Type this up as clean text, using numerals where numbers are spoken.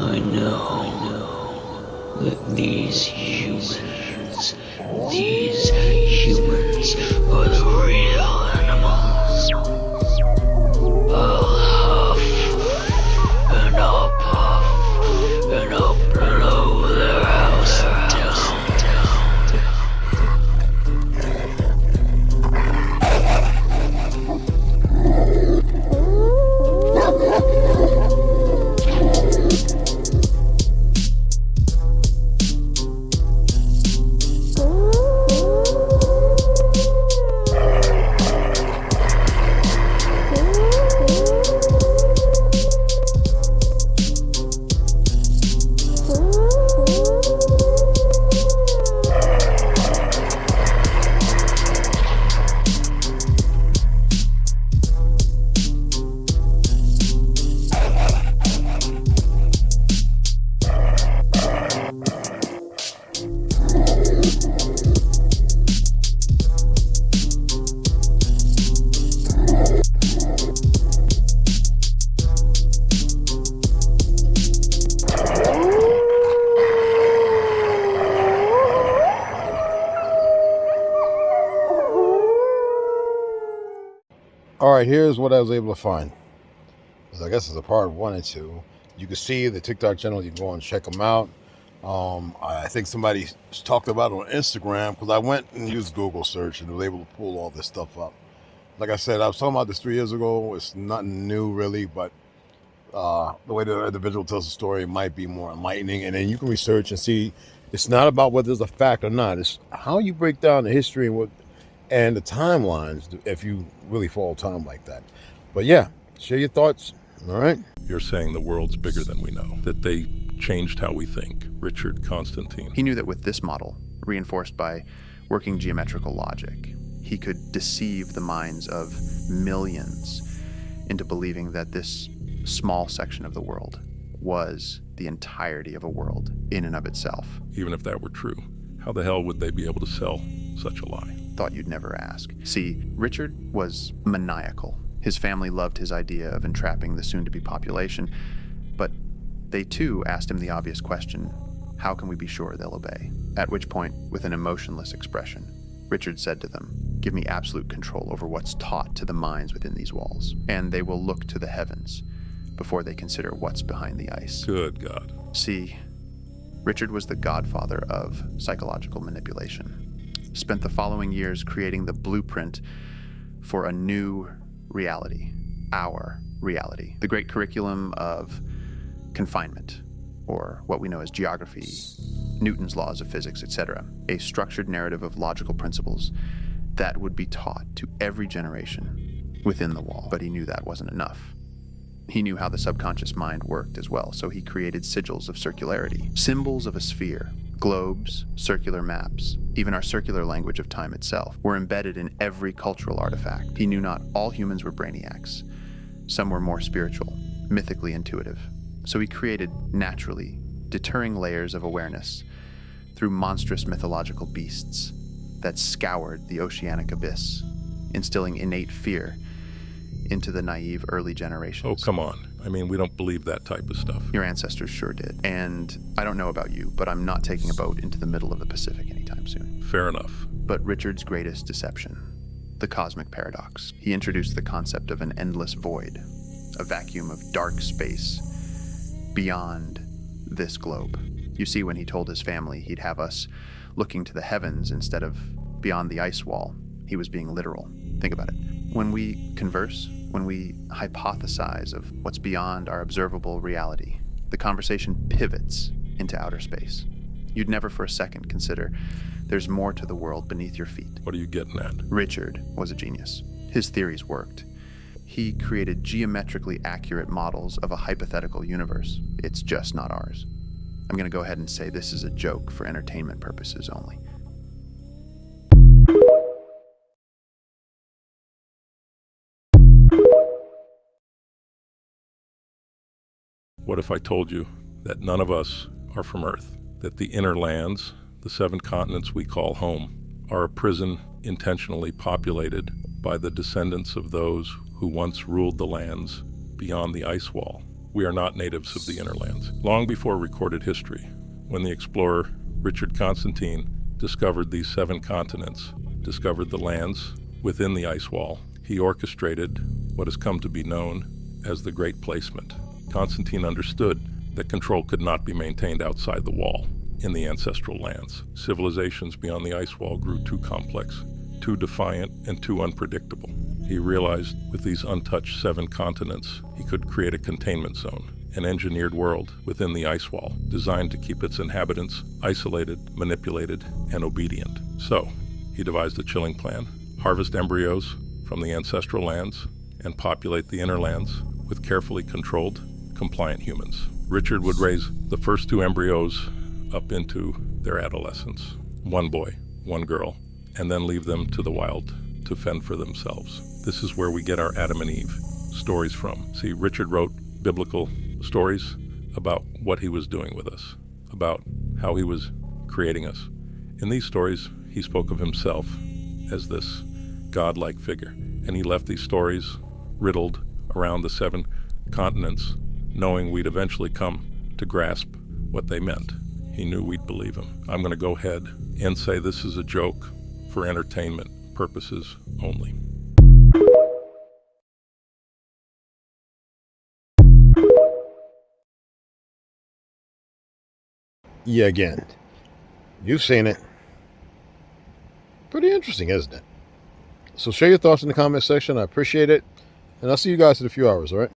I know that these humans are the real animals. I'll huff, and I'll puff, and I'll blow their house down. Alright, here's what I was able to find. I guess it's a part 1 and 2. You can see the TikTok channel. You can go and check them out. I think somebody talked about it on Instagram, because I went and used Google search and was able to pull all this stuff up. Like I said, I was talking about this 3 years ago. It's nothing new really, but the way the individual tells the story might be more enlightening. And then you can research and see it's not about whether it's a fact or not. It's how you break down the history and the timelines, if you really follow time like that. But yeah, share your thoughts. All right. You're saying the world's bigger than we know, that they changed how we think. Richard Constantine. He knew that with this model, reinforced by working geometrical logic, he could deceive the minds of millions into believing that this small section of the world was the entirety of a world in and of itself. Even if that were true, how the hell would they be able to sell such a lie? Thought you'd never ask. See, Richard was maniacal. His family loved his idea of entrapping the soon-to-be population, but they too asked him the obvious question, how can we be sure they'll obey? At which point, with an emotionless expression, Richard said to them, give me absolute control over what's taught to the minds within these walls, and they will look to the heavens before they consider what's behind the ice. Good God. See, Richard was the godfather of psychological manipulation. Spent the following years creating the blueprint for a new reality, our reality. The great curriculum of confinement, or what we know as geography, Newton's laws of physics, etc. A structured narrative of logical principles that would be taught to every generation within the wall. But he knew that wasn't enough. He knew how the subconscious mind worked as well, so he created sigils of circularity, symbols of a sphere. Globes, circular maps, even our circular language of time itself, were embedded in every cultural artifact. He knew not all humans were brainiacs. Some were more spiritual, mythically intuitive. So he created, naturally, deterring layers of awareness through monstrous mythological beasts that scoured the oceanic abyss, instilling innate fear into the naive early generations. Oh, come on. I mean, we don't believe that type of stuff. Your ancestors sure did. And I don't know about you, but I'm not taking a boat into the middle of the Pacific anytime soon. Fair enough. But Richard's greatest deception, the cosmic paradox. He introduced the concept of an endless void, a vacuum of dark space beyond this globe. You see, when he told his family he'd have us looking to the heavens instead of beyond the ice wall, he was being literal. Think about it. When we converse, when we hypothesize of what's beyond our observable reality, the conversation pivots into outer space. You'd never for a second consider there's more to the world beneath your feet. What are you getting at? Richard was a genius. His theories worked. He created geometrically accurate models of a hypothetical universe. It's just not ours. I'm going to go ahead and say this is a joke for entertainment purposes only. What if I told you that none of us are from Earth, that the inner lands, the 7 continents we call home, are a prison intentionally populated by the descendants of those who once ruled the lands beyond the ice wall? we are not natives of the inner lands. Long before recorded history, when the explorer Richard Constantine discovered these 7 continents, discovered the lands within the ice wall, he orchestrated what has come to be known as the Great Placement. Constantine understood that control could not be maintained outside the wall in the ancestral lands. Civilizations beyond the ice wall grew too complex, too defiant, and too unpredictable. He realized with these untouched 7 continents, he could create a containment zone, an engineered world within the ice wall, designed to keep its inhabitants isolated, manipulated, and obedient. So, he devised a chilling plan: harvest embryos from the ancestral lands and populate the inner lands with carefully controlled, compliant humans. Richard would raise the first 2 embryos up into their adolescence, 1 boy, 1 girl, and then leave them to the wild to fend for themselves. This is where we get our Adam and Eve stories from. See, Richard wrote biblical stories about what he was doing with us, about how he was creating us. In these stories, he spoke of himself as this godlike figure, and he left these stories riddled around the 7 continents, knowing we'd eventually come to grasp what they meant. He knew we'd believe him. I'm going to go ahead and say this is a joke for entertainment purposes only. Yeah, again, you've seen it. Pretty interesting, isn't it? So share your thoughts in the comment section. I appreciate it. And I'll see you guys in a few hours, all right?